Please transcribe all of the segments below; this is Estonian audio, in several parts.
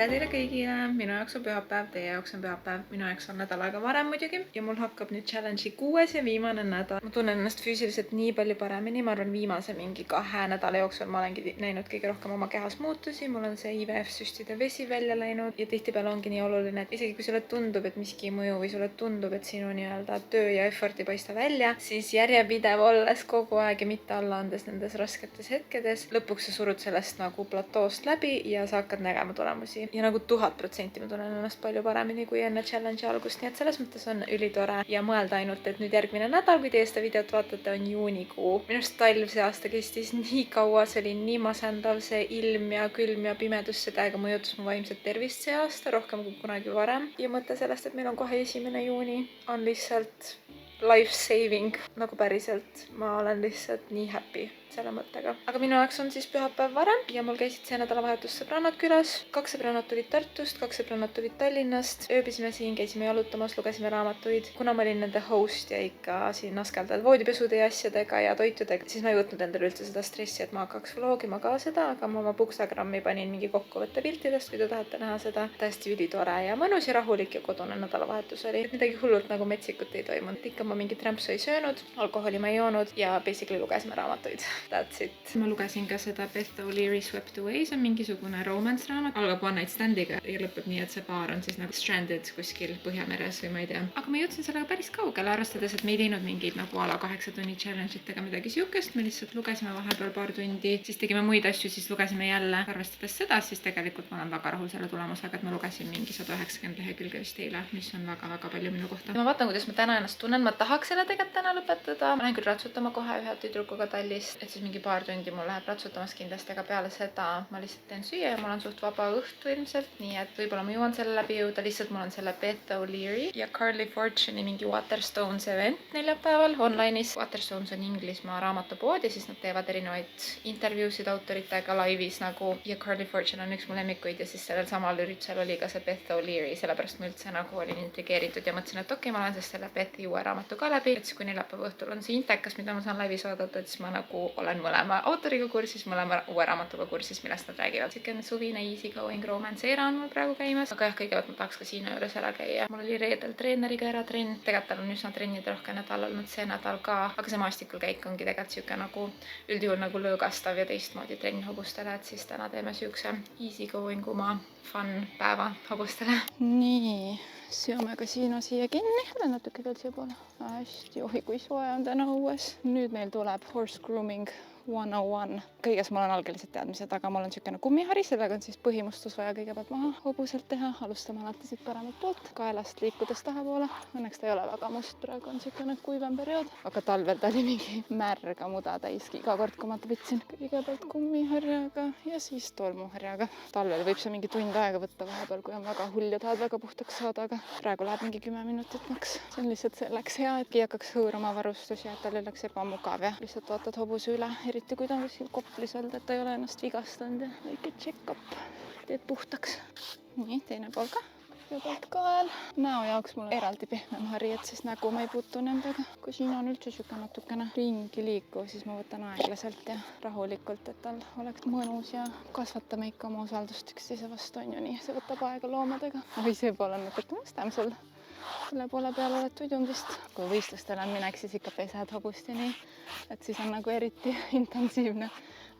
tere teile kõigile, minu jaoks on pühapäev, teie jaoks on pühapäev, minu jaoks on nädal aega varem muidugi ja mul hakkab nüüd challenge'i 6. ja viimane nädal. Ma tunnen ennast füüsiliselt nii palju paremini, ma arvan viimase mingi 2 nädala jooksul ma olengi näinud kõige rohkem oma kehas muutusi, mul on see IVF-süstide vesi välja läinud ja tihtipeale ongi nii oluline, et isegi kui sulle tundub, et miski ei mõju või sulle tundub, et sinu nii-öelda töö ja effort ei paista välja, siis järjepidev olles kogu aeg ja mitte alla andes nendes rasketes hetkedes, lõpuks sa surud sellest nagu platoost läbi ja sa hakkad nägema tulemusi. Ja nagu 1000% ma tunnen ennast palju paremini kui enne challenge'i algust, nii et selles mõttes on ülitore ja mõelda ainult, et nüüd järgmine nädal, kui teie seda videot vaatate, on juunikuu. Minu arust talv see aasta kestis nii kaua, see oli nii masendav, see ilm ja külm ja pimedus, see täiega mõjutas mu vaimset tervist see aasta rohkem kui kunagi varem. Ja mõte sellest, et meil on kohe 1. juuni, on lihtsalt life saving, nagu päriselt. Ma olen lihtsalt nii happy selle mõttega. Aga minu jaoks on siis pühapäev varem ja mul käisid see nädalavahetus sõbrannad külas. 2 sõbrannat tulid Tartust, 2 sõbrannat tulid Tallinnast. Ööbisime siin, käisime jalutamas, lugesime raamatuid. Kuna ma olin nende host ja ikka siin askeldad voodipesude ja asjadega ja toitudega, siis ma ei võtnud endale üldse seda stressi, et ma hakkaks vlogima ka seda, aga ma oma Bookstagrammi panin mingi kokkuvõtte piltidest, kui te tahate näha seda. Täiesti ülitore ja mõnus ja rahulik ja kodune nädalavahetus oli. Midagi hullult nagu metsikut ei toimunud. Ikka ma mingit rämpsu ei söönud, alkoholi ma ei joonud ja basically lugesime raamatuid. That's it. Ma lugesin ka seda Beth O'Leary Swept Away, see on mingisugune romance raamat. Algab one night stand'iga ja lõpeb nii, et see paar on siis nagu stranded kuskil Põhjameres või ma ei tea. Aga ma jõudsin sellega päris kaugele, arvestades, et me ei teinud mingid nagu ala 8 tunni challenge'it ega midagi siukest. Me lihtsalt lugesime vahepeal paar tundi, siis tegime muid asju, siis lugesime jälle. Arvestades seda, siis tegelikult ma olen väga rahul selle tulemusega, et ma lugesin mingi 190 lehekülge vist eile, mis on väga-väga palju minu kohta. Ma vaatan, kuidas ma täna ennast tunnen. Ma tahaks selle tegelikult täna lõpetada. Ma lähen küll ratsutama kohe ühe tüdrukuga Tallist, et siis mingi paar tundi mul läheb ratsutamas kindlasti, aga peale seda ma lihtsalt teen süüa ja mul on suht vaba õhtu ilmselt, nii et võib-olla ma jõuan selle läbi jõuda, lihtsalt mul on selle Beth O'Leary ja Carly Fortune'i mingi Waterstones event neljapäeval online'is. Waterstones on Inglismaa raamatupood ja siis nad teevad erinevaid intervjuusid autoritega laivis nagu ja Carly Fortune on üks mu lemmikuid ja siis sellel samal üritusel oli ka see Beth O'Leary, sellepärast ma üldse nagu olin intrigeeritud ja mõtlesin, et okei, ma olen siis selle Bethi uue raamatu ka läbi, et siis kui neljapäeva õhtul on see intekas, mida ma saan laivis vaadata, et siis ma nagu olen mõlema autoriga kursis, mõlema uue raamatuga kursis, millest nad räägivad. Siukene suvine easy going romance era on mul praegu käimas, aga jah, kõigepealt ma tahaks ka siin juures ära käia. Mul oli reedel treeneriga eratrenn, tegelikult tal on üsna trennide rohke nädal olnud see nädal ka, aga see maastikul käik ongi tegelikult siuke nagu üldjuhul nagu lõõgastav ja teistmoodi trenn hobustele, et siis täna teeme siukse easy going uma fun päeva hobustele. Nii, seome kasiino siia kinni. Olen natuke veel siia poole. Hästi, ohi kui soe on täna õues. Nüüd meil tuleb horse grooming 101. Kõiges mul on algelised teadmised, aga mul on siukene kummihari, sellega on siis põhimustus vaja kõigepealt maha hobuselt teha. Alustame alati siit paremat poolt, kaelast liikudes tahapoole. Õnneks ta ei ole väga must, praegu on siukene kuivem periood, aga talvel ta oli mingi märga muda täis iga kord, kui ma ta võtsin. Kõigepealt kummiharjaga ja siis tolmuharjaga. Talvel võib see mingi tund aega võtta vahepeal, kui on väga hull ja tahad väga puhtaks saada, aga praegu läheb mingi 10 minutit maks. See on lihtsalt selleks hea, et ei hakkaks hõõruma varustusi, et tal ei oleks ebamugav ja lihtsalt vaatad hobuse üle. Eriti kui ta on kuskil koplis olnud, et ta ei ole ennast vigastanud ja väike check-up teed puhtaks. Nii, teine pool ka. Kõigepealt kael. Näo jaoks mul on eraldi pehmem hari, et siis nägu ma ei puutu nendega. Kui siin on üldse siuke natukene ringi liikuv, siis ma võtan aeglaselt ja rahulikult, et tal oleks mõnus ja kasvatame ikka oma usaldust üksteise vastu, on ju nii. See võtab aega loomadega. Oi, see pool on natuke mustem sul. Selle poole peal oled tuidund vist. Kui võistlustel on minek, siis ikka pesed hobust ja nii, et siis on nagu eriti intensiivne.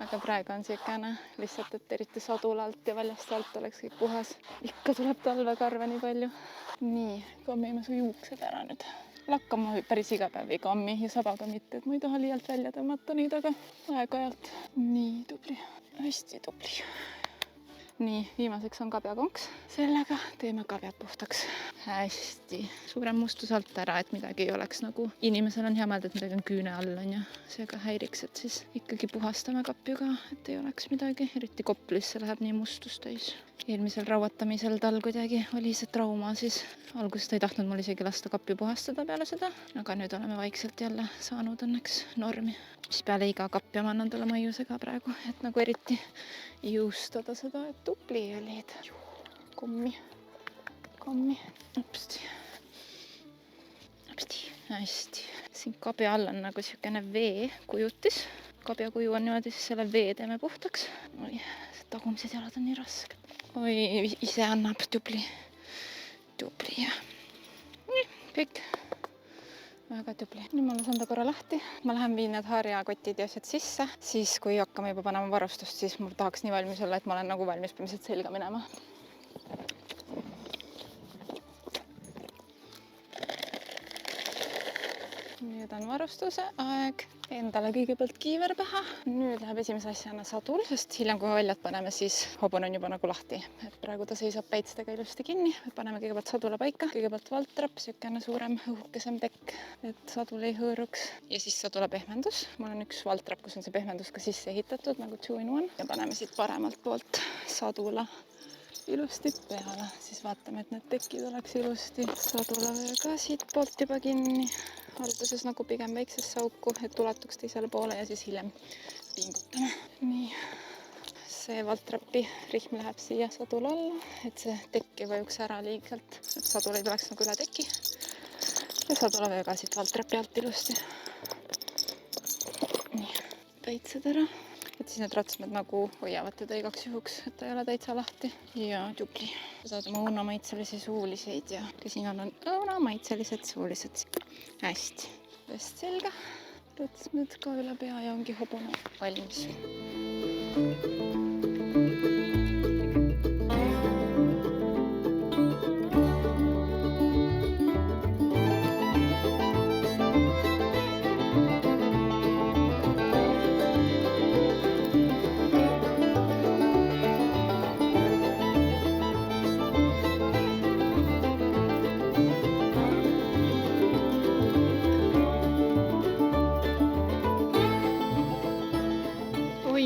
Aga praegu on siukene lihtsalt, et eriti sadul alt ja väljast alt oleks kõik puhas. Ikka tuleb talvekarve nii palju. Nii, kammime su juuksed ära nüüd. Lakkama päris iga päev ei kammi ja sabaga mitte, et ma ei taha liialt välja tõmmata neid, aga aeg-ajalt. Nii, tubli. Hästi tubli. Nii, viimaseks on kabjakonks. Sellega teeme kabjad puhtaks. Hästi. Suurem mustus alt ära, et midagi ei oleks nagu inimesel on hea mõelda, et midagi on küüne all on ja seega häiriks, et siis ikkagi puhastame kapju ka, et ei oleks midagi. Eriti koplisse läheb nii mustus täis. Eelmisel rauatamisel tal kuidagi oli see trauma, siis alguses ta ei tahtnud mul isegi lasta kapju puhastada peale seda, aga nüüd oleme vaikselt jälle saanud õnneks normi. Siis peale iga kapja ma annan talle maiuse ka praegu, et nagu eriti jõustada seda, et tubli olid. Kommi. Õpsti. Hästi. Siin kabja all on nagu siukene vee kujutis. Kabja kuju on niimoodi, siis selle vee teeme puhtaks. Oi, tagumised jalad on nii rasked. oi, ise annab tubli jah. Nii, kõik. Väga tubli. Nüüd ma lasen ta korra lahti. Ma lähen viin need harjakotid ja asjad sisse. Siis kui hakkame juba panema varustust, siis mul tahaks nii valmis olla, et ma olen nagu valmis põhimõtteliselt selga minema. Nüüd on varustuse aeg. Endale kõigepealt kiiver pähe. Nüüd läheb esimese asjana sadul, sest hiljem kui väljad paneme, siis hobune on juba nagu lahti. Et praegu ta seisab päitstega ilusti kinni. Paneme kõigepealt sadula paika. Kõigepealt valtrap, sükene suurem, õhukesem tekk, et sadul ei hõõruks. Ja siis sadula pehmendus. Mul on üks valtrap, kus on see pehmendus ka sisse ehitatud, nagu 2-in-1. Ja paneme siit paremalt poolt sadula ilusti peale, siis vaatame, et need tekid oleks ilusti sadulavööga siit poolt juba kinni. Alguses nagu pigem väiksesse auku, et ulatuks teisele poole ja siis hiljem pingutame. Nii, see valtrapi rihm läheb siia sadula alla, et see tekk ei vajuks ära liigselt, et sadul ei tuleks nagu üle teki. Ja sadulavööga siit valtrapi alt ilusti. Nii, päitsed ära. Et siis need ratsmed nagu hoiavad teda igaks juhuks, et ta ei ole täitsa lahti. Ja tubli. Saad oma õunamaitselisi suuliseid ja siin on õunamaitselised suulised. Hästi. Vest selga. Ratsmed ka üle pea ja ongi hobune valmis.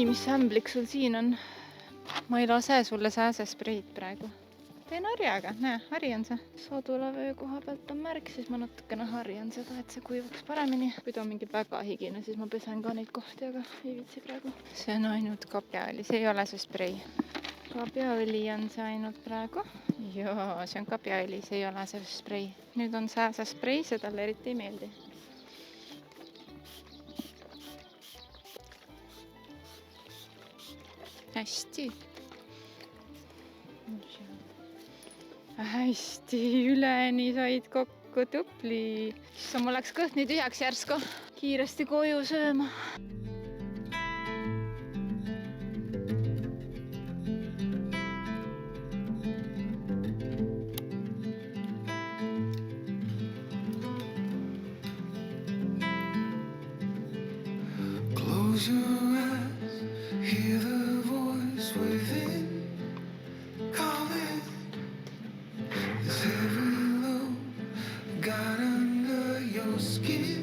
Mis ämblik sul siin on? Ma ei lase sulle sääsespreid praegu. Teen harjaga, näe, harjan see. Sadulavöö koha pealt on märg, siis ma natukene harjan seda, et see kuivaks paremini. Kui ta on mingi väga higine, siis ma pesen ka neid kohti, aga ei viitsi praegu. See on ainult kapjaõli, see ei ole see sprei. Kapjaõli on see ainult praegu. Joo, see on kapjaõli, see ei ole see sprei. Nüüd on sääsesprei, see talle eriti ei meeldi. Hästi. Hästi, üleni said kokku, tubli. Siis mul läks kõht nii tühjaks järsku. Kiiresti koju sööma. Close your eyes, hear the voice within, calling. This heavy load got under your skin.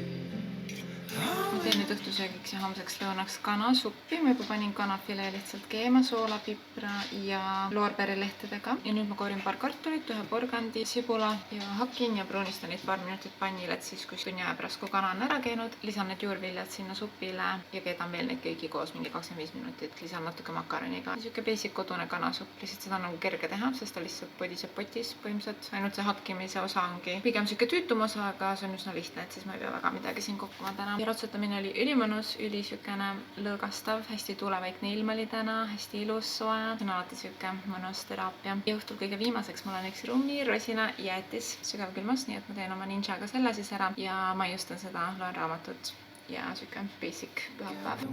Ma teen nüüd õhtusöögiks ja homseks lõunaks kanasuppi. Ma juba panin kanafilee lihtsalt keema, soola, pipra ja loorbeerilehtedega. Ja nüüd ma koorin paar kartulit, ühe porgandi, sibula ja hakin ja pruunistan neid paar minutit pannil, et siis kui tunni aja pärast, kui kana on ära käinud, lisan need juurviljad sinna supile ja keedan veel neid kõigi koos mingi 25 minutit. Lisan natuke makaroniga. Siuke basic kodune kanasupp. Lihtsalt seda on nagu kerge teha, sest ta lihtsalt podiseb potis põhimõtteliselt. Ainult see hakkimise osa ongi pigem siuke tüütum osa, aga see on üsna lihtne, et siis ma ei pea väga midagi siin kokkuma täna. Ja ratsutamine oli ülimõnus, ülisükene lõõgastav, hästi tulevaikne ilm oli täna, hästi ilus soe. See on alati süke mõnus teraapia. Ja õhtul kõige viimaseks mul on üks rummi rosina jäätis sügavkülmas, nii et ma teen oma ninjaga selle siis ära ja maiustan seda, loen raamatut ja süke basic pühapäev.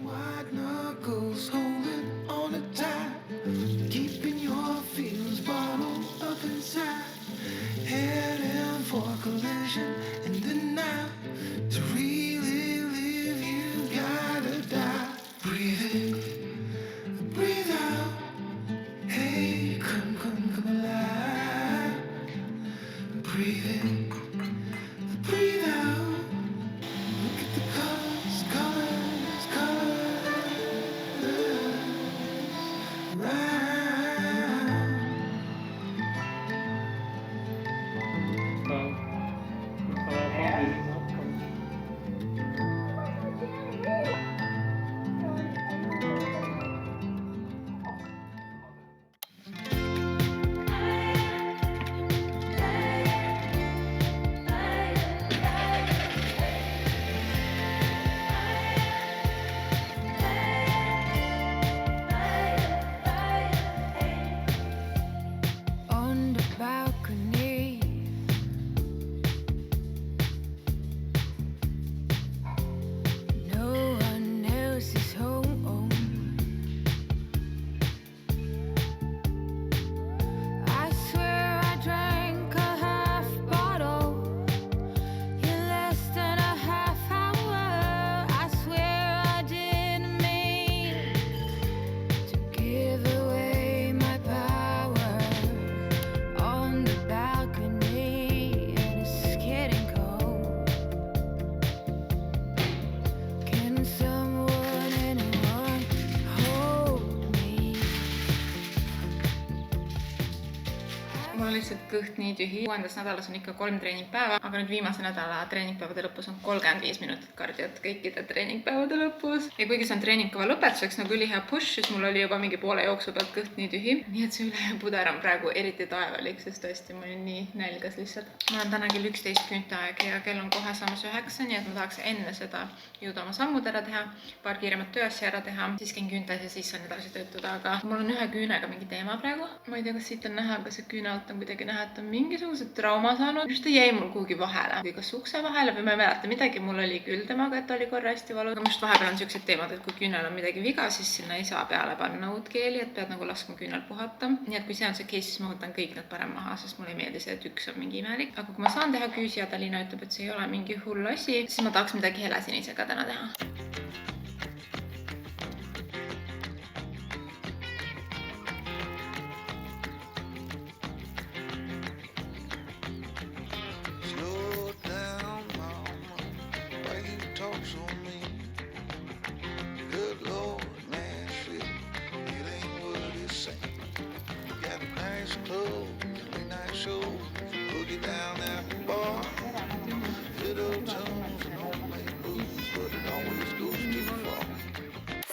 kõht nii tühi. 6. nädalas on ikka 3 treeningpäeva, aga nüüd viimase nädala treeningpäevade lõpus on 35 minutit kardiot kõikide treeningpäevade lõpus. Ja kuigi see on treeningkava lõpetuseks nagu ülihea push, siis mul oli juba mingi poole jooksu pealt kõht nii tühi. Nii et see ülejääv puder on praegu eriti taevalik, sest tõesti ma olin nii nälgas lihtsalt. Ma olen täna kell 11 künteaeg ja kell on kohe saamas 9, nii et ma tahaks enne seda jõuda oma sammud ära teha, paar kiiremat tööasja ära teha, siis käin küntes ja siis saan edasi töötada, aga mul on ühe küünega mingi teema praegu. Ma ei tea, kas siit on näha, aga see küüne alt on kuidagi näha, et on mingisuguse trauma saanud. Just ta jäi mul kuhugi vahele, või kas ukse vahele või ma ei mäleta midagi, mul oli küll temaga, et oli korra hästi valu. Aga just vahepeal on sellised teemad, et kui küünel on midagi viga, siis sinna ei saa peale panna uut keeli, et pead nagu laskma küünel puhata. Nii et kui see on see case, siis ma võtan kõik need parem maha, sest mulle ei meeldi see, et üks on mingi imelik. Aga kui ma saan teha küüsi ja Talina ütleb, et see ei ole mingi hull asi, siis ma tahaks midagi helesinisega täna teha.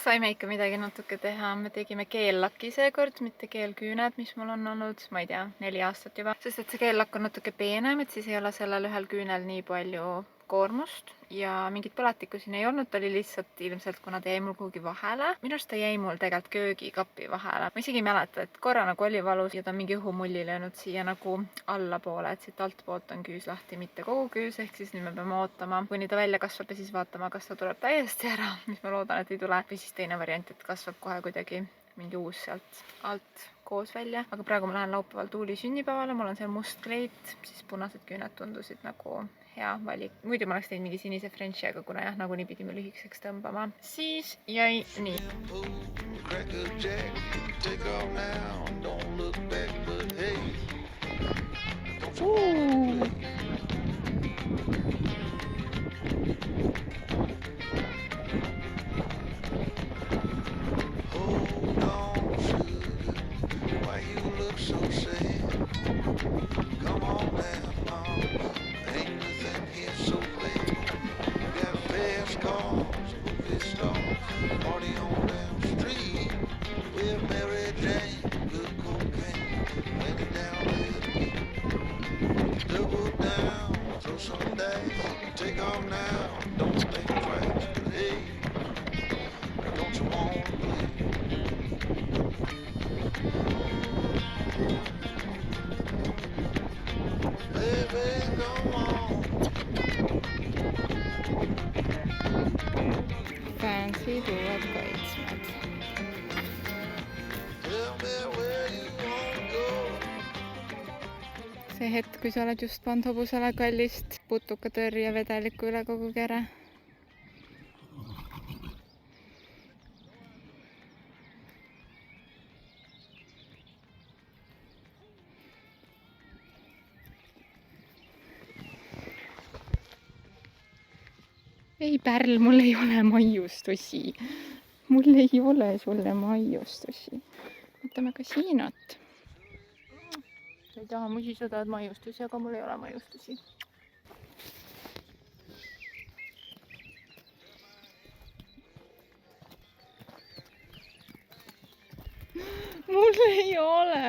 Saime ikka midagi natuke teha, me tegime keellaki seekord, mitte keelküüned, mis mul on olnud, ma ei tea, 4 aastat juba. Sest et see keellakk on natuke peenem, et siis ei ole sellel ühel küünel nii palju koormust ja mingit põletikku siin ei olnud, ta oli lihtsalt ilmselt, kuna ta jäi mul kuhugi vahele. Minu arust ta jäi mul tegelikult köögikapi vahele. Ma isegi ei mäleta, et korra nagu oli valus ja ta on mingi õhumulli löönud siia nagu allapoole, et siit altpoolt on küüs lahti, mitte kogu küüs, ehk siis nüüd me peame ootama, kuni ta välja kasvab ja siis vaatama, kas ta tuleb täiesti ära, mis ma loodan, et ei tule. Või siis teine variant, et kasvab kohe kuidagi mingi uus sealt alt koos välja. Aga praegu ma lähen laupäeval Tuuli sünnipäevale, mul on seal must kleit, siis punased küüned tundusid nagu hea valik. Muidu ma oleks teinud mingi sinise Frenchi, aga kuna jah, nagunii pidime lühikeseks tõmbama, siis jäi nii. Fancy tuued kaitsmed. See hetk, kui sa oled just pannud hobusele kallist putukatõrje vedeliku üle kogu kere. Ei, Pärl, mul ei ole maiustusi. Mul ei ole sulle maiustusi. Võtame ka siinat. Ei taha musiseda, et maiustusi, aga mul ei ole maiustusi. Mul ei ole.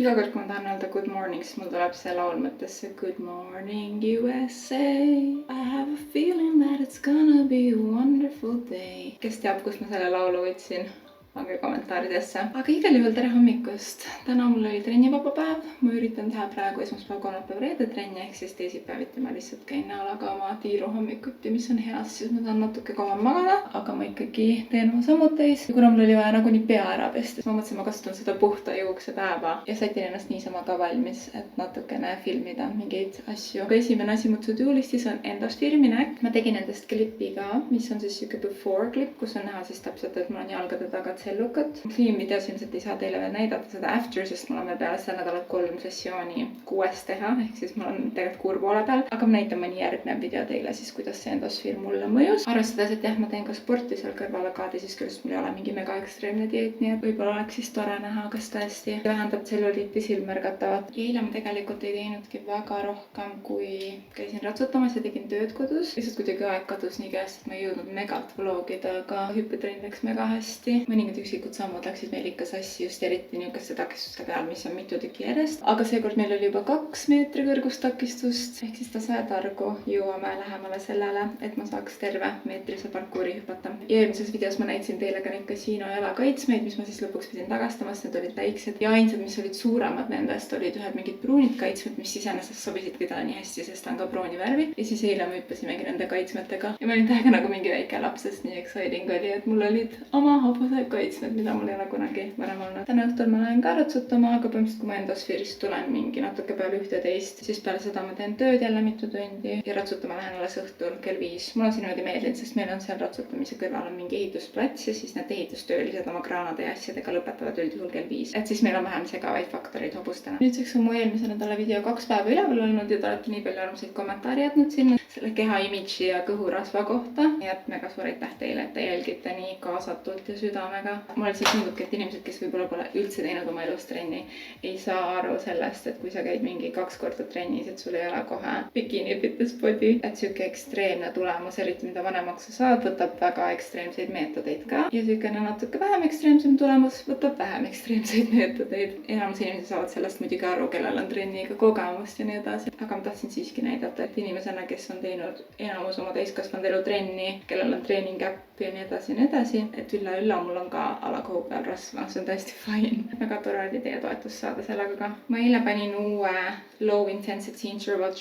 Iga kord, kui ma tahan öelda good morning, siis mul tuleb see laul mõttesse Good morning USA, I have a feeling that it's gonna be a wonderful day. Kes teab, kust ma selle laulu võtsin? Pange kommentaaridesse. Aga igal juhul tere hommikust. Täna mul oli trennivaba päev. Ma üritan teha praegu esmaspäev, kolmapäev, reede trenni, ehk siis teisipäeviti ma lihtsalt käin näolaga oma tiiru hommikuti, mis on hea, siis ma saan natuke kauem magada, aga ma ikkagi teen oma sammud täis. Ja kuna mul oli vaja nagunii pea ära pesta, siis ma mõtlesin, ma kasutan seda puhta juukse päeva ja sätin ennast niisama ka valmis, et natukene filmida mingeid asju. Aga esimene asi mu to-do-listis on endast filmine. Ma tegin endast klippi ka, mis on siis siuke before klipp, kus on näha siis täpselt, et mul on jalgade taga tsellukat. Videos ilmselt ei saa teile veel näidata seda after, sest mul on veel peale seda nädalat 3 sessiooni 6 teha, ehk siis mul on tegelikult kuur poole peal, aga ma näitan mõni järgnev video teile siis, kuidas see endosfeer mulle mõjus. Arvestades, et jah, ma teen ka sporti seal kõrvale ka, teisest küljest mul ei ole mingi mega ekstreemne dieet, nii et võib-olla oleks siis tore näha, kas tõesti vähendab tselluliiti silmärgatavat. Ja eile ma tegelikult ei teinudki väga rohkem, kui käisin ratsutamas ja tegin tööd kodus. Lihtsalt kuidagi aeg kadus nii käest, et ma ei jõudnud megalt vlogida, aga hüppetrenn läks mega hästi. Mõningad üksikud sammud läksid meil ikka sassi, just eriti niisuguste takistuste peal, mis on mitu tükki järjest. Aga seekord meil oli juba 2 meetri kõrgust takistust, ehk siis tasatargu jõuame lähemale sellele, et ma saaks terve meetrise parkuuri hüpata. Ja eelmises videos ma näitasin teile ka neid kasiino jalakaitsmeid, mis ma siis lõpuks pidin tagastama, sest need olid väiksed. Ja ainsad, mis olid suuremad nendest, olid ühed mingid pruunid kaitsmed, mis iseenesest sobisidki talle nii hästi, sest ta on ka pruuni värvi. Ja siis eile me hüppasimegi nende kaitsmetega. Ja ma olin täiega nagu mingi väike laps, sest nii exciting oli, et mul olid oma hobused kaitsmed, mida mul ei ole kunagi varem olnud. Täna õhtul ma lähen ka ratsutama, aga põhimõtteliselt, kui ma endosfeerist tulen mingi natuke peale 11, siis peale seda ma teen tööd jälle mitu tundi ja ratsutama lähen alles õhtul kell 5. Mul on siin niimoodi meeldinud, sest meil on seal ratsutamise kõrval on mingi ehitusplats ja siis need ehitustöölised oma kraanade ja asjadega lõpetavad üldjuhul kell 5. Et siis meil on vähem segavaid faktoreid hobustena. Nüüdseks on mu eelmise nädala video 2 päeva üleval olnud ja te olete nii palju armsaid kommentaare jätnud sinna selle keha imidži ja kõhurasva kohta. Ja mega suur aitäh teile, et te jälgite nii kaasatult ja südamega. Mul lihtsalt tundubki, et inimesed, kes võib-olla pole üldse teinud oma elus trenni, ei saa aru sellest, et kui sa käid mingi 2 korda trennis, et sul ei ole kohe bikini fitness body. Et siuke ekstreemne tulemus, eriti mida vanemaks sa saad, võtab väga ekstreemseid meetodeid ka. Ja siukene natuke vähem ekstreemsem tulemus võtab vähem ekstreemseid meetodeid. Enamus inimesed saavad sellest muidugi aru, kellel on trenniga kogemust ja nii edasi. Aga ma tahtsin siiski näidata, et inimesena, kes on teinud enamus oma täiskasvanud elu trenni, kellel on treening äpp ja nii edasi, et ülla mul on ka alakohu peal rasva, see on täiesti fine. Väga tore oli teie toetust saada sellega ka. Ma eile panin uue low intensity interval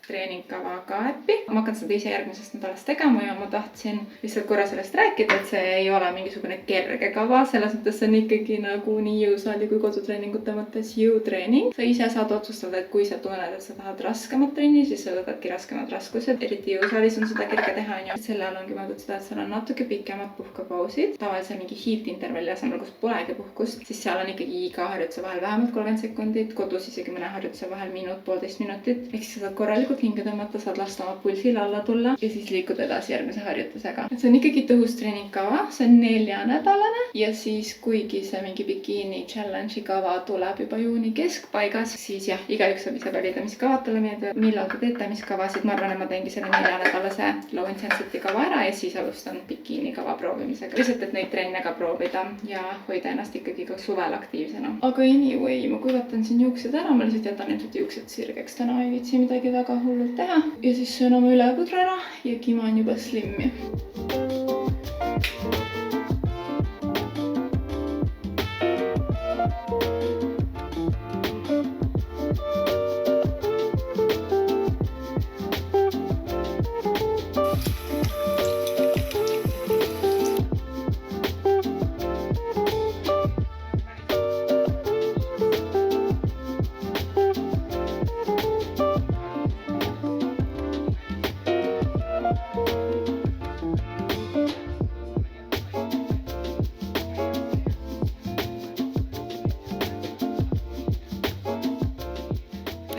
treeningkava ka äppi. Ma hakkan seda ise järgmisest nädalast tegema ja ma tahtsin lihtsalt korra sellest rääkida, et see ei ole mingisugune kerge kava, selles mõttes see on ikkagi nagu nii jõusaali kui kodutreeningute mõttes jõutreening. Sa ise saad otsustada, et kui sa tunned, et sa tahad raskemat trenni, siis sa võtadki raskemad raskused. Eriti jõusaalis on seda kerge teha, on ju. Selle all ongi mõeldud seda, et seal on natuke pikemad puhkepausid. Tavaliselt mingi heat intervalli asemel, kus polegi puhkust, siis seal on ikkagi iga harjutuse vahel vähemalt 30 sekundit, kodus isegi mõne harjutuse vahel minut-poolteist minutit. Ehk siis saad korralikult hinge tõmmata, saad lasta oma pulsil alla tulla ja siis liikuda edasi järgmise harjutusega. Et see on ikkagi tõhus treeningkava, see on 4-nädalane ja siis kuigi see mingi bikiini challenge'i kava tuleb juba juuni keskpaigas, siis jah, igaüks saab ise valida, mis kavad talle meeldivad, millal te teete, mis kavasid. Ma arvan, et ma teengi selle 4-nädalase low intensity kava ära ja siis alustan bikiini kava proovimisega. Lihtsalt, et neid trenne ka proovida ja hoida ennast ikkagi ka suvel aktiivsena. Aga anyway, ma kuivatan siin juuksed ära, ma lihtsalt jätan ilmselt juuksed sirgeks, täna ei viitsi midagi väga hullult teha ja siis söön oma ülepudra ära ja kiman juba slimmi.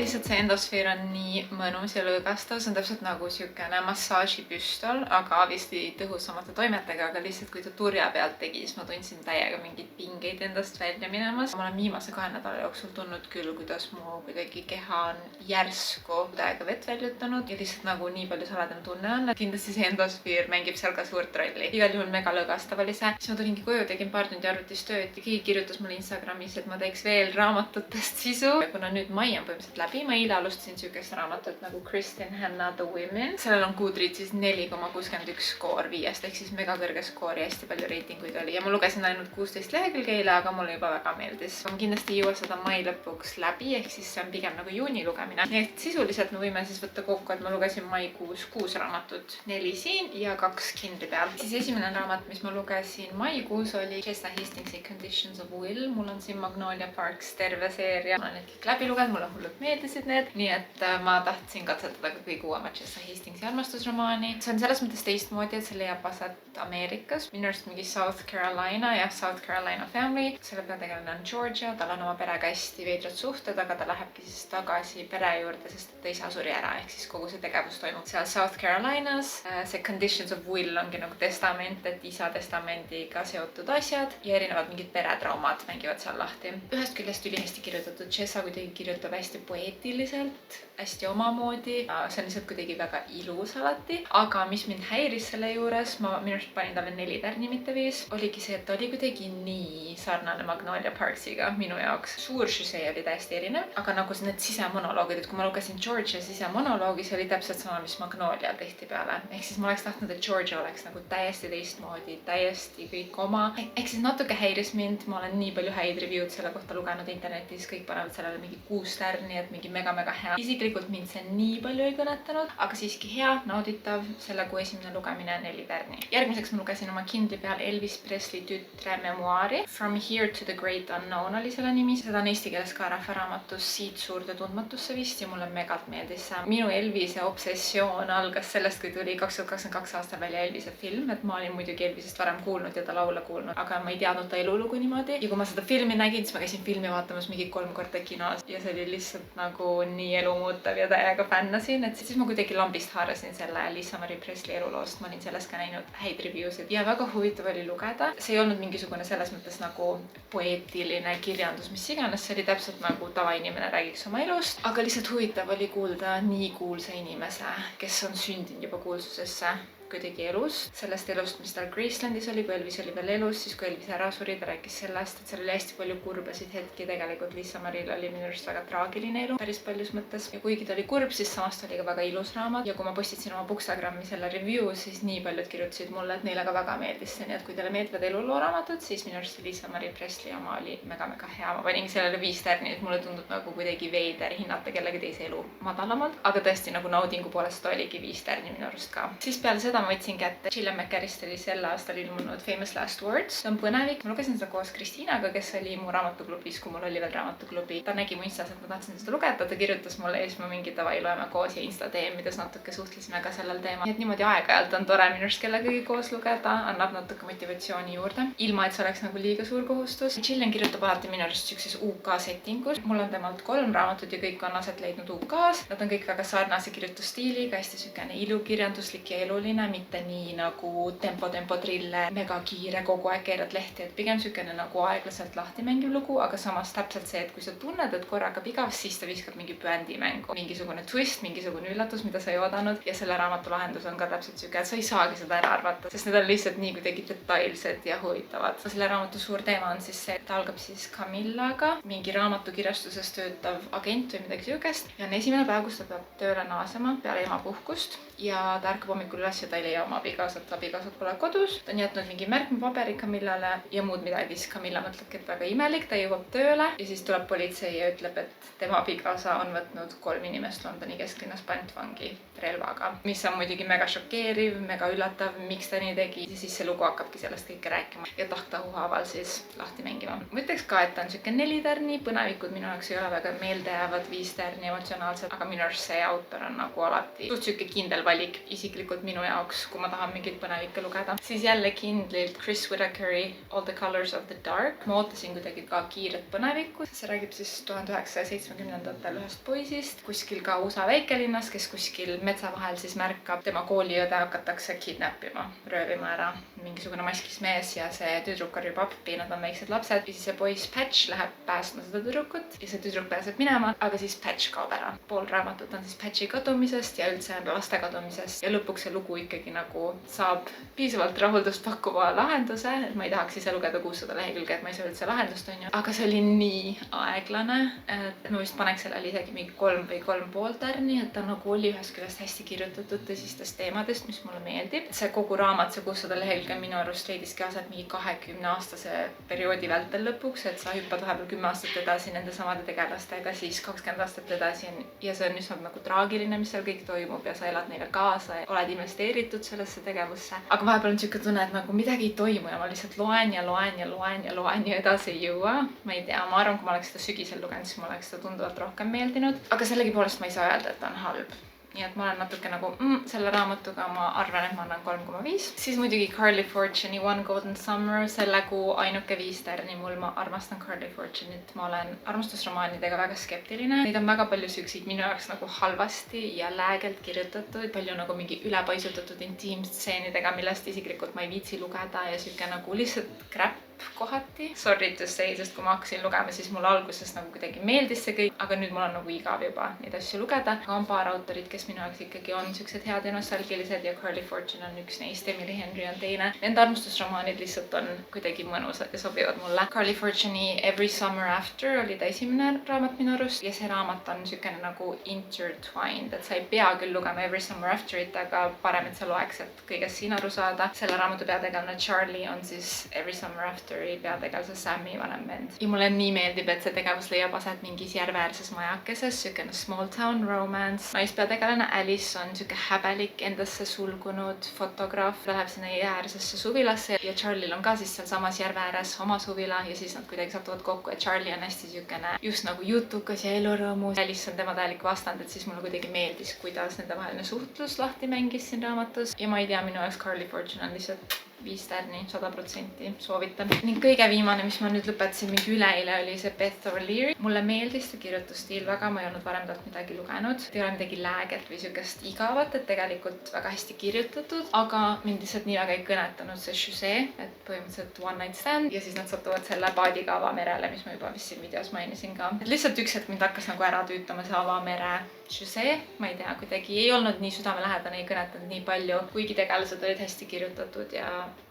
Lihtsalt see endosfeer on nii mõnus ja lõõgastav, see on täpselt nagu siukene massaažipüstol, aga vist tõhusamate toimetega, aga lihtsalt kui ta turja pealt tegi, siis ma tundsin täiega mingeid pingeid endast välja minemas. Ma olen viimase 2 nädala jooksul tundnud küll, kuidas mu kuidagi keha on järsku täiega vett väljutanud ja lihtsalt nagu nii palju saledam tunne on. Kindlasti see endosfeer mängib seal ka suurt rolli. Igal juhul mega lõõgastav oli see. Siis ma tulingi koju, tegin paar tundi arvutis tööd ja keegi kirjutas mulle Instagramis, et ma teeks veel raamatutest sisu. Ja kuna nüüd mai on põhimõtteliselt läbi, ma eile alustasin siukest raamatut nagu Kristin Hanna The Women. Sellel on Goodreadsis 4,61 skoor 5 ehk siis mega kõrge skoor ja hästi palju reitinguid oli. Ja ma lugesin ainult 16 lehekülge eile, aga mulle juba väga meeldis. Ma kindlasti ei jõua seda mai lõpuks läbi, ehk siis see on pigem nagu juuni lugemine. Nii et sisuliselt me võime siis võtta kokku, et ma lugesin maikuus 6 raamatut, 4 siin ja 2 Kindli peal. Siis esimene raamat, mis ma lugesin maikuus, oli Chester Hastingsi Conditions of Will. Mul on siin Magnolia Parks terve seeria. Ma olen need kõik läbi lugenud, mulle hullult meeldis. kirjutasid need, nii et ma tahtsin katsetada ka kõige uuemat Chester Hastingsi armastusromaani. See on selles mõttes teistmoodi, et see leiab aset Ameerikas, minu arust mingi South Carolina ja South Carolina family. Selle peategelane on Georgia, tal on oma perega hästi veidrad suhted, aga ta lähebki siis tagasi pere juurde, sest ta isa suri ära, ehk siis kogu see tegevus toimub seal South Carolinas. See conditions of will ongi nagu testament, et isa testamendiga seotud asjad ja erinevad mingid peretraumad mängivad seal lahti. Ühest küljest ülihästi kirjutatud, Chessa kuidagi kirjutab hästi poeetiliselt, hästi omamoodi, see on lihtsalt kuidagi väga ilus alati, aga mis mind häiris selle juures, ma minu arust panin talle 4 tärni, mitte 5, oligi see, et ta oli kuidagi nii sarnane Magnolia Parksiga minu jaoks. Suur žüsee oli täiesti erinev, aga nagu need sisemonoloogid, et kui ma lugesin Georgia sisemonoloogi, see oli täpselt sama, mis Magnolial tihtipeale. Ehk siis ma oleks tahtnud, et Georgia oleks nagu täiesti teistmoodi, täiesti kõik oma. Ehk siis natuke häiris mind, ma olen nii palju häid review'd selle kohta lugenud internetis, kõik panevad sellele mingi 6 tärni, et mingi mega hea. Isiklikult mind see nii palju ei kõnetanud, aga siiski hea, nauditav, selle kui esimene lugemine 4 tärni. Järgmiseks ma lugesin oma Kindli peal Elvis Presley tütre memuaari. From Here to the Great Unknown oli selle nimi. Seda on eesti keeles ka rahvaraamatus Siit suurde tundmatusse vist ja mulle megalt meeldis see. Minu Elvise obsessioon algas sellest, kui tuli 2022 aastal välja Elvise film, et ma olin muidugi Elvisest varem kuulnud ja ta laule kuulnud, aga ma ei teadnud ta elulugu niimoodi. Ja kui ma seda filmi nägin, siis ma käisin filmi vaatamas mingi 3 korda kinos ja see oli lihtsalt nagu nii elumuutav ja täiega fännasin, et siis ma kuidagi lambist haarasin selle Lisa-Marie Presley eluloost. Ma olin sellest ka näinud häid review'sid ja väga huvitav oli lugeda. See ei olnud mingisugune selles mõttes nagu poeetiline kirjandus, mis iganes, see oli täpselt nagu tavainimene räägiks oma elust, aga lihtsalt huvitav oli kuulda nii kuulsa inimese, kes on sündinud juba kuulsusesse, kuidagi elus, sellest elust, mis tal Gracelandis oli, kui Elvis oli veel elus, siis kui Elvis ära suri, ta rääkis sellest, et seal oli hästi palju kurbasid hetki, tegelikult Lisa-Mariel oli minu arust väga traagiline elu päris paljus mõttes ja kuigi ta oli kurb, siis samast oli ka väga ilus raamat ja kui ma postitasin oma Bookstagrammi selle review, siis nii paljud kirjutasid mulle, et neile ka väga meeldis see, nii et kui teile meeldivad elulooraamatud, siis minu arust Lisa-Marie Presley oma oli mega hea. Ma panin sellele 5 tärni, et mulle tundub nagu kuidagi veider hinnata kellegi teise elu madalamalt, aga tõesti nagu naudingu poolest oligi 5 tärni minu arust ka. Siis peale seda ma võtsin kätte Gillian McCarist oli sel aastal ilmunud Famous Last Words. See on põnevik. Ma lugesin seda koos Kristiinaga, kes oli mu raamatuklubis, kui mul oli veel raamatuklubi. Ta nägi mu Instas, et ma tahtsin seda lugeda, ta kirjutas mulle ja siis ma mingi davai loeme koos ja Insta DM-ides natuke suhtlesime ka sellel teemal. Nii et niimoodi aeg-ajalt on tore minu arust kellegagi koos lugeda, annab natuke motivatsiooni juurde, ilma et see oleks nagu liiga suur kohustus. Gillian kirjutab alati minu arust siukses UK settingus. Mul on temalt 3 raamatut ja kõik on aset leidnud UK-s. Nad on kõik väga sarnase kirjutusstiiliga, hästi siukene ilukirjanduslik ja eluline, mitte nii nagu tempo trille, mega kiire, kogu aeg keerad lehti, et pigem siukene nagu aeglaselt lahti mängiv lugu, aga samas täpselt see, et kui sa tunned, et korraga igav, siis ta viskab mingi bändimängu, mingisugune twist, mingisugune üllatus, mida sa ei oodanud ja selle raamatu lahendus on ka täpselt siuke, et sa ei saagi seda ära arvata, sest need on lihtsalt nii kuidagi detailsed ja huvitavad. Selle raamatu suur teema on siis see, et ta algab siis Camillaga, mingi raamatukirjastuses töötav agent või midagi siukest ja on esimene päev, kus ta peab tööle naasema peale emapuhkust ja ta ärkab hommikul üles ja ta ei leia oma abikaasat, abikaasat pole kodus. Ta on jätnud mingi märkmepaberi Camillale ja muud midagi, siis Camilla mõtlebki, et väga imelik, ta jõuab tööle ja siis tuleb politsei ja ütleb, et tema abikaasa on võtnud 3 inimest Londoni kesklinnas pantvangi relvaga, mis on muidugi mega šokeeriv, mega üllatav, miks ta nii tegi ja siis see lugu hakkabki sellest kõike rääkima ja tahtahu haaval siis lahti mängima. Ma ütleks ka, et ta on siuke 4 tärni, põnevikud minu jaoks ei ole väga meeldejäävad, 5 tärni emotsionaalsed, aga minu arust see autor on nagu alati suht siuke kindel valik isiklikult minu jaoks, kui ma tahan mingit põnevikke lugeda. Siis jälle Kindlilt Chris Whitakeri All the Colors of the Dark. Ma ootasin kuidagi ka kiiret põnevikku. See räägib siis 1970-ndatel ühest poisist kuskil ka USA väikelinnas, kes kuskil metsa vahel siis märkab, tema kooliõde hakatakse kidnappima, röövima ära mingisugune maskis mees ja see tüdruk karjub appi, nad on väiksed lapsed ja siis see poiss Patch läheb päästma seda tüdrukut ja see tüdruk pääseb minema, aga siis Patch kaob ära. Pool raamatut on siis Patchi kadumisest ja üldse laste kadumisest ja lõpuks see lugu ikkagi nagu saab piisavalt rahuldust pakkuva lahenduse, et ma ei tahaks ise lugeda 600 lehekülge, et ma ei saa üldse lahendust, on ju. Aga see oli nii aeglane, et ma vist paneks sellele isegi mingi 3 või 3,5 tärni, et ta nagu oli ühest küljest hästi kirjutatud tõsistest teemadest, mis mulle meeldib. See kogu raamat, see 600 lehekülge minu arust leidiski aset mingi 20-aastase perioodi vältel lõpuks, et sa hüppad vahepeal 10 aastat edasi nende samade tegelastega, siis 20 aastat edasi ja see on lihtsalt nagu traagiline, mis seal kõik toimub ja sa elad neile sellega kaasa, oled investeeritud sellesse tegevusse, aga vahepeal on niisugune tunne, et nagu midagi ei toimu ja ma lihtsalt loen ja edasi ei jõua. Ma ei tea, ma arvan, kui ma oleks seda sügisel lugenud, siis ma oleks seda tunduvalt rohkem meeldinud, aga sellegipoolest ma ei saa öelda, et ta on halb. Nii et ma olen natuke nagu selle raamatuga ma arvan, et ma annan 3,5. Siis muidugi Carly Fortune'i One Golden Summer, selle kuu ainuke 5 tärni mul, ma armastan Carly Fortune'it, ma olen armastusromaanidega väga skeptiline. Neid on väga palju siukseid minu jaoks nagu halvasti ja läägelt kirjutatud, palju nagu mingi ülepaisutatud intiimstseenidega, millest isiklikult ma ei viitsi lugeda ja siuke nagu lihtsalt crap kohati. Sorry to say, sest kui ma hakkasin lugema, siis mulle alguses nagu kuidagi meeldis see kõik, aga nüüd mul on nagu igav juba neid asju lugeda. Aga on paar autorit, kes minu jaoks ikkagi on siuksed head ja nostalgilised ja Carly Fortune on üks neist, Emily Henry on teine. Nende armastusromaanid lihtsalt on kuidagi mõnusad ja sobivad mulle. Carly Fortune'i Every Summer After oli ta esimene raamat minu arust ja see raamat on siukene nagu intertwined, et sa ei pea küll lugema Every Summer Afterit, aga parem, et sa loeks, et kõigest siin aru saada. Selle raamatu peategelane Charlie on siis Every Summer After peategelase Sammy vanem vend. Ja mulle nii meeldib, et see tegevus leiab aset mingis järveäärses majakeses, siukene small town romance. Naispeategelane Alice on siuke häbelik, endasse sulgunud fotograaf. Ta läheb sinna jäärsesse suvilasse ja Charlie'l on ka siis sealsamas järve ääres oma suvila ja siis nad kuidagi satuvad kokku, et Charlie on hästi siukene just nagu jutukas ja elurõõmus. Alice on tema täielik vastand, et siis mulle kuidagi meeldis, kuidas nende vaheline suhtlus lahti mängis siin raamatus. Ja ma ei tea, minu jaoks Carly Fortune on lihtsalt 5 tärni, 100% soovitan. Ning kõige viimane, mis ma nüüd lõpetasin mingi üleeile, oli see Beth O'Leary. Mulle meeldis see kirjutusstiil väga, ma ei olnud varem talt midagi lugenud. Ei ole midagi lääget või siukest igavat, et tegelikult väga hästi kirjutatud, aga mind lihtsalt nii väga ei kõnetanud see José, et põhimõtteliselt one night stand ja siis nad satuvad selle paadiga avamerele, mis ma juba vist siin videos mainisin ka. Et lihtsalt üks hetk mind hakkas nagu ära tüütama see avamere José, ma ei tea, kuidagi ei olnud nii südamelähedane, ei kõnetanud nii palju, kuigi tegelased olid hästi kirjutatud ja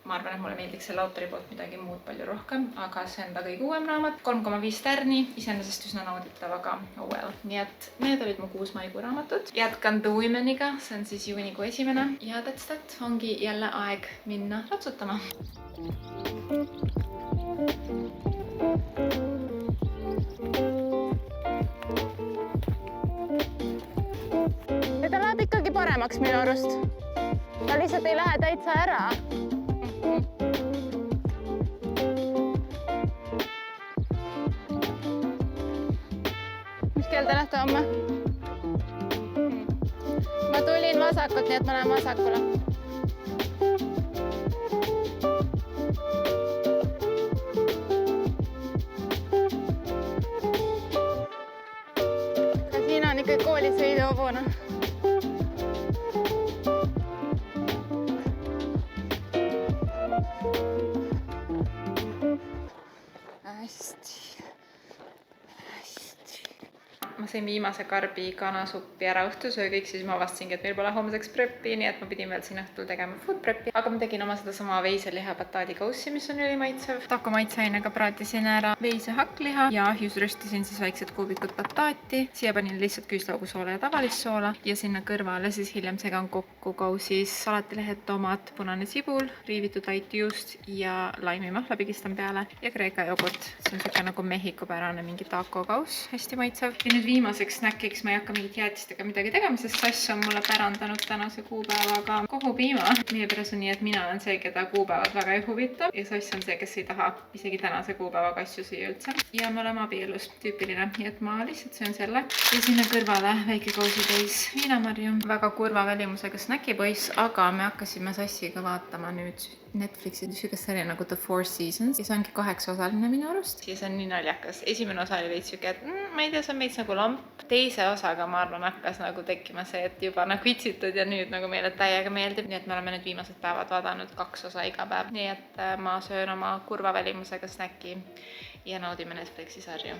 ma arvan, et mulle meeldiks selle autori poolt midagi muud palju rohkem, aga see on ta kõige uuem raamat. 3,5 tärni, iseenesest üsna nauditav, aga oh well. Nii et need olid mu 6 maikuu raamatud. Jätkan The Womeniga, see on siis juunikuu esimene ja that's that, ongi jälle aeg minna ratsutama. Ta läheb ikkagi paremaks minu arust. Ta lihtsalt ei lähe täitsa ära. Mis kell te lähete homme? Ma tulin vasakut, nii et ma lähen vasakule. Ka siin on ikka koolisõiduhobune. Ma sain viimase karbi kanasuppi ära õhtusöögiks, siis ma avastasingi, et meil pole homseks preppi, nii et ma pidin veel siin õhtul tegema food preppi. Aga ma tegin oma sedasama veiseliha bataadi kaussi, mis on ülimaitsev. Taco maitseainega praatisin ära veise hakkliha ja ahjus röstisin siis väiksed kuubikud bataati. Siia panin lihtsalt küüslaugusoola ja tavalist soola ja sinna kõrvale siis hiljem segan kokku kausis salatilehed, tomat, punane sibul, riivitud laitjuust ja laimimahla pigistan peale ja kreeka jogurt. See on siuke nagu Mehhiko pärane mingi taco kauss, hästi maitsev. Ja nüüd viimaseks snäkiks ma ei hakka mingit jäätistega midagi tegema, sest sass on mulle pärandanud tänase kuupäevaga kohupiima. Meie peres on nii, et mina olen see, keda kuupäevad väga ei huvita ja sass on see, kes ei taha isegi tänase kuupäevaga asju süüa üldse. Ja me oleme abielus, tüüpiline, nii et ma lihtsalt söön selle. Ja sinna kõrvale väike kausitäis viinamarju. Väga kurva välimusega snäkipoiss, aga me hakkasime sassiga vaatama nüüd Netflixi sükest sarja nagu The Four Seasons ja see ongi 8-osaline minu arust. Ja see on nii naljakas. Esimene osa oli veits siuke, et ma ei tea, see on veits nagu lamp. Teise osaga ma arvan hakkas nagu tekkima see, et juba nagu itsitud ja nüüd nagu meile täiega meeldib. Nii et me oleme nüüd viimased päevad vaadanud 2 osa iga päev. Nii et ma söön oma kurva välimusega snäki ja naudime Netflixi sarja.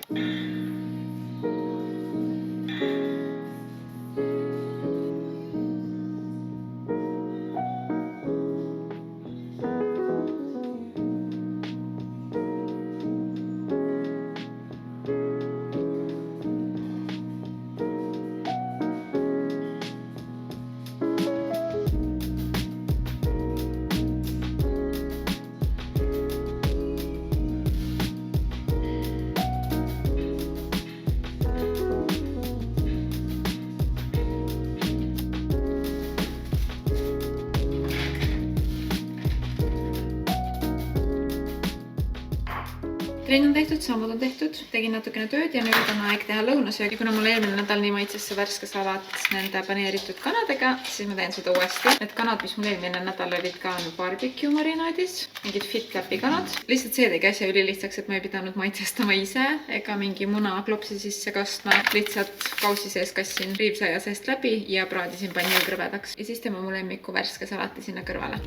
trenn on tehtud, sammud on tehtud, tegin natukene tööd ja nüüd on aeg teha lõunasöögi. Kuna mul eelmine nädal nii maitses see värske salat nende paneeritud kanadega, siis ma teen seda uuesti. Need kanad, mis mul eelmine nädal olid ka barbecue marinaadis, mingid FitLapi kanad. Lihtsalt see tegi asja ülilihtsaks, et ma ei pidanud maitsestama ise ega mingi muna klopsi sisse kastma. Lihtsalt kausi sees kassin riivsaia seest läbi ja praadisin panni krõbedaks. Ja siis teeme mu lemmiku värske salati sinna kõrvale.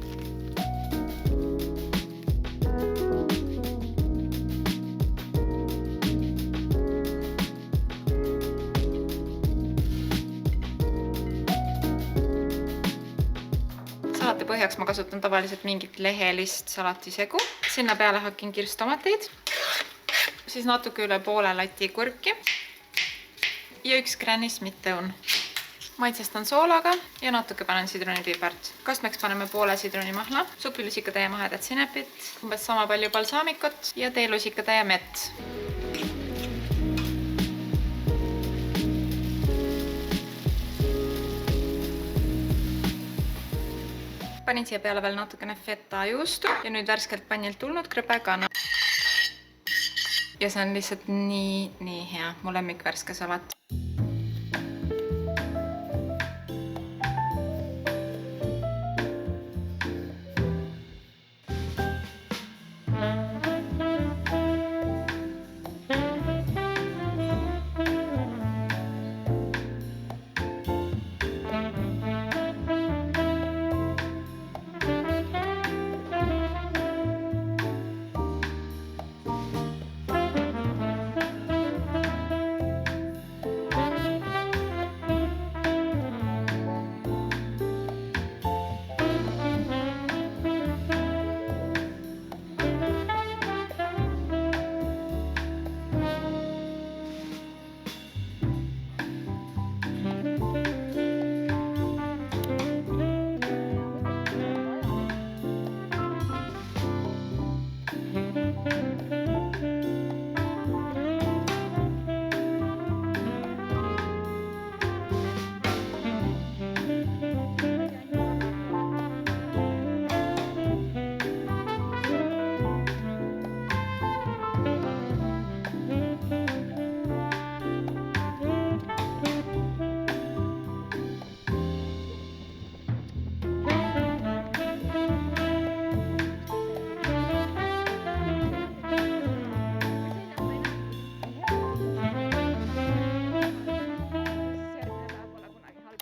Salati põhjaks ma kasutan tavaliselt mingit lehelist salatisegu. Sinna peale hakin kirstomateid, siis natuke üle poole lati kurki ja 1 gränis mitteõun. Maitsestan soolaga ja natuke panen sidrunipipart. Kastmeks paneme poole sidrunimahla, supilusikatäie mahedat sinepit, umbes sama palju balsaamikut ja teelusikatäie mett. Panin siia peale veel natukene feta juustu ja nüüd värskelt pannilt tulnud krõpekana. Ja see on lihtsalt nii hea. Mu lemmik värske salat.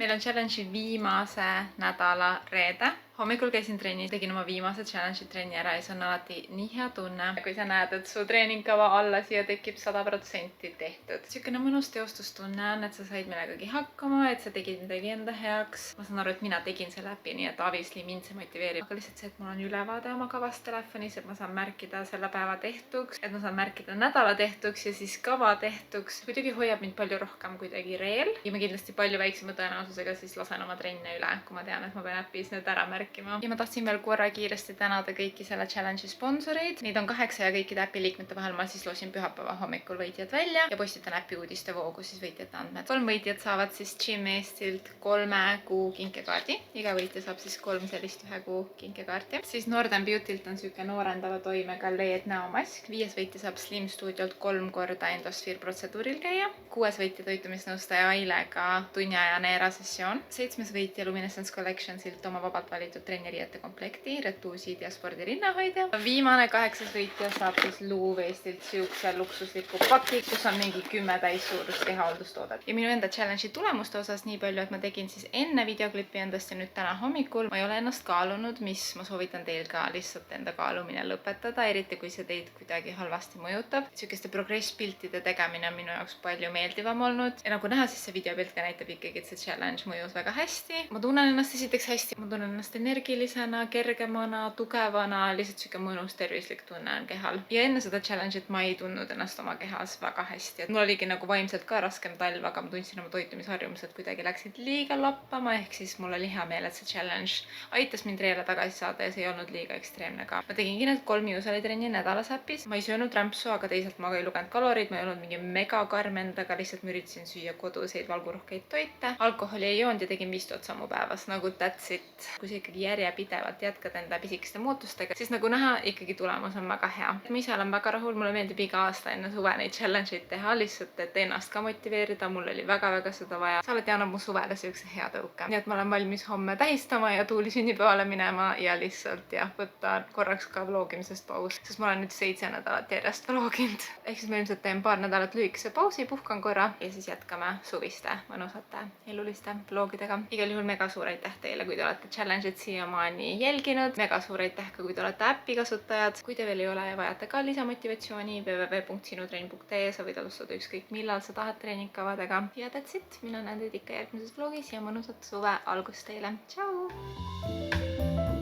Meil on challenge'i viimase nädala reede. Hommikul käisin trennis, tegin oma viimase challenge'i trenni ära ja see on alati nii hea tunne. Kui sa näed, et su treeningkava alla siia tekib 100% tehtud. Siukene mõnus teostustunne on, et sa said millegagi hakkama, et sa tegid midagi enda heaks. Ma saan aru, et mina tegin selle läbi, nii et obviously mind see motiveerib. Aga lihtsalt see, et mul on ülevaade oma kavast telefonis, et ma saan märkida selle päeva tehtuks, et ma saan märkida nädala tehtuks ja siis kava tehtuks. Kuidagi hoiab mind palju rohkem kuidagi reel ja ma kindlasti palju väiksema tõenäosusega siis lasen oma trenne üle, kui ma tean, et ma pean äpis need ära märkima. Ja ma tahtsin veel korra kiiresti tänada kõiki selle challenge'i sponsoreid. Neid on 8 ja kõikide äpi liikmete vahel ma siis loosin pühapäeva hommikul võitjad välja ja postitan äpi uudiste voogu siis võitjate andmed. 3 võitjad saavad siis Gym Eestilt 3 kuu kinkekaardi. Iga võitja saab siis 3 sellist 1 kuu kinkekaarti. Siis Northern Beautylt on siuke noorendava toimega LED näomask. 5 võitja saab Slim Studiolt 3 korda Endosfeer protseduuril käia. 6 võitja toitumisnõustaja Ailega tunniajane erasessioon. 7 võitja Luminescence Collectionsilt oma vabalt valitud trenniriiete komplekti, retuusid ja spordirinnahoidja. Viimane 8 võitja saab siis Louvre Eestilt siukse luksusliku paki, kus on mingi 10 täissuurust kehahaldustoodet. Ja minu enda challenge'i tulemuste osas nii palju, et ma tegin siis enne videoklippi endast ja nüüd täna hommikul. Ma ei ole ennast kaalunud, mis ma soovitan teil ka lihtsalt enda kaalumine lõpetada, eriti kui see teid kuidagi halvasti mõjutab. Siukeste progresspiltide tegemine on minu jaoks palju meeldivam olnud. Ja nagu näha, siis see videopilt ka näitab ikkagi, et see challenge mõjus väga hästi. Ma tunnen ennast esiteks hästi, ma tunnen ennast energilisena, kergemana, tugevana, lihtsalt siuke mõnus tervislik tunne on kehal. Ja enne seda challenge'it ma ei tundnud ennast oma kehas väga hästi. Mul oligi nagu vaimselt ka raskem talv, aga ma tundsin oma toitumisharjumused kuidagi läksid liiga lappama, ehk siis mul oli hea meel, et see challenge aitas mind reele tagasi saada ja see ei olnud liiga ekstreemne ka. Ma tegingi need 3 jõusalitrenni nädalas äpis. Ma ei söönud rämpsu, aga teisalt ma ka ei lugenud kalorid, ma ei olnud mingi mega karm endaga, lihtsalt ma üritasin süüa koduseid valgurohkeid toite. Alkoholi ei joonud ja tegin 5000 sammu päevas, nagu that's it. Kui sa ikkagi järjepidevalt jätkad enda pisikeste muutustega, siis nagu näha, ikkagi tulemus on väga hea. Ma ise olen väga rahul, mulle meeldib iga aasta enne suve neid challenge'id teha, lihtsalt et ennast ka motiveerida, mul oli väga-väga seda vaja. see alati annab mu suvele siukse hea tõuke. Nii et ma olen valmis homme tähistama ja Tuuli sünnipäevale minema ja lihtsalt jah, võtta korraks ka vlogimisest paus, sest ma olen nüüd 7 nädalat järjest vloginud. Ehk siis ma ilmselt teen paar nädalat lühikese pausi, puhkan korra ja siis jätkame suviste mõnusate eluliste vlogidega. Igal juhul mega suur aitäh teile, kui te olete challenge'id siiamaani jälginud. Mega suur aitäh ka, kui te olete äppi kasutajad. Kui te veel ei ole ja vajate ka lisamotivatsiooni, www.sinutrenn.ee, sa võid alustada ükskõik millal sa tahad treeningkavadega. Ja that's it, mina näen teid ikka järgmises vlogis ja mõnusat suve algust teile. Tšau!